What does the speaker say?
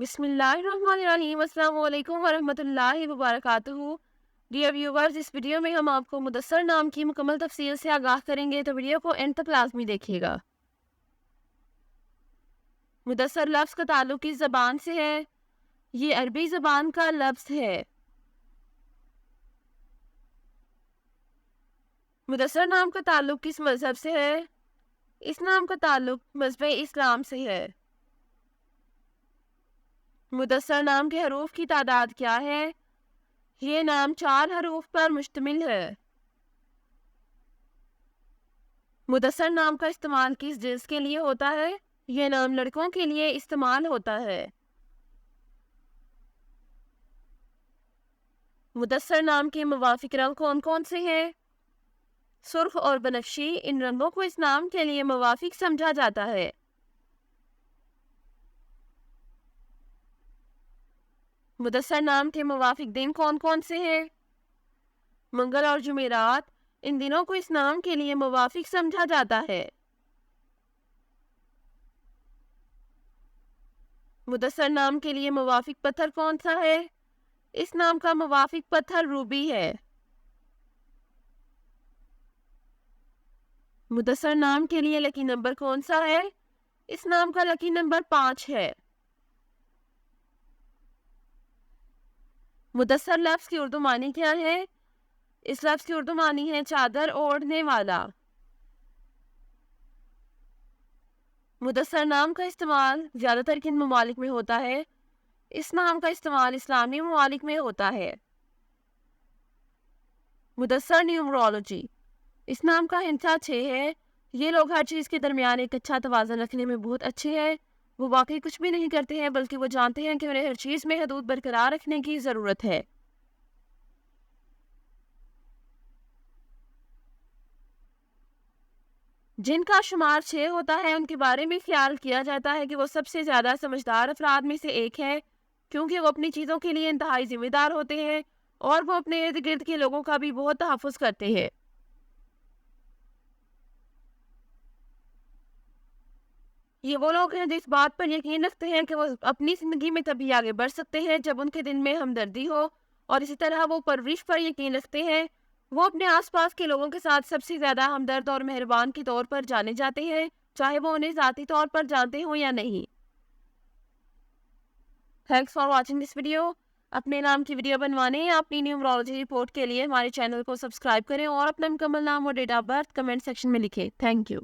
بسم اللہ الرحمن الرحیم۔ السلام علیکم ورحمۃ اللہ وبرکاتہ۔ ڈیئر ویورز، اس ویڈیو میں ہم آپ کو مدثر نام کی مکمل تفصیل سے آگاہ کریں گے، تو ویڈیو کو اینڈ تک لازمی دیکھیے گا۔ مدثر لفظ کا تعلق کس زبان سے ہے؟ یہ عربی زبان کا لفظ ہے۔ مدثر نام کا تعلق کس مذہب سے ہے؟ اس نام کا تعلق مذہب اسلام سے ہے۔ مدثر نام کے حروف کی تعداد کیا ہے؟ یہ نام 4 حروف پر مشتمل ہے۔ مدثر نام کا استعمال کس جنس کے لیے ہوتا ہے؟ یہ نام لڑکوں کے لیے استعمال ہوتا ہے۔ مدثر نام کے موافق رنگ کون کون سے ہیں؟ سرخ اور بنفشی، ان رنگوں کو اس نام کے لیے موافق سمجھا جاتا ہے۔ مدثر نام کے موافق دن کون کون سے ہیں؟ منگل اور جمعرات، ان دنوں کو اس نام کے لیے موافق سمجھا جاتا ہے۔ مدثر نام کے لیے موافق پتھر کون سا ہے؟ اس نام کا موافق پتھر روبی ہے۔ مدثر نام کے لیے لکی نمبر کون سا ہے؟ اس نام کا لکی نمبر 5 ہے۔ مدثر لفظ کی اردو معنی کیا ہے؟ اس لفظ کی اردو معنی ہے چادر اوڑھنے والا۔ مدثر نام کا استعمال زیادہ تر کن ممالک میں ہوتا ہے؟ اس نام کا استعمال اسلامی ممالک میں ہوتا ہے۔ مدثر نیومرولوجی، اس نام کا ہندسہ 6 ہے۔ یہ لوگ ہر چیز کے درمیان ایک اچھا توازن رکھنے میں بہت اچھے ہیں۔ وہ واقعی کچھ بھی نہیں کرتے ہیں، بلکہ وہ جانتے ہیں کہ انہیں ہر چیز میں حدود برقرار رکھنے کی ضرورت ہے۔ جن کا شمار 6 ہوتا ہے، ان کے بارے میں خیال کیا جاتا ہے کہ وہ سب سے زیادہ سمجھدار افراد میں سے ایک ہے، کیونکہ وہ اپنی چیزوں کے لیے انتہائی ذمہ دار ہوتے ہیں اور وہ اپنے ارد گرد کے لوگوں کا بھی بہت تحفظ کرتے ہیں۔ یہ وہ لوگ ہیں جو اس بات پر یقین رکھتے ہیں کہ وہ اپنی زندگی میں تبھی آگے بڑھ سکتے ہیں جب ان کے دل میں ہمدردی ہو، اور اسی طرح وہ پرورش پر یقین رکھتے ہیں۔ وہ اپنے آس پاس کے لوگوں کے ساتھ سب سے زیادہ ہمدرد اور مہربان کے طور پر جانے جاتے ہیں، چاہے وہ انہیں ذاتی طور پر جانتے ہوں یا نہیں۔ Thanks for watching this video. اپنے نام کی ویڈیو بنوانے یا اپنی نیومرولوجی رپورٹ کے لیے ہمارے چینل کو سبسکرائب کریں اور اپنا مکمل نام اور date of birth comment section میں لکھیں۔ Thank you.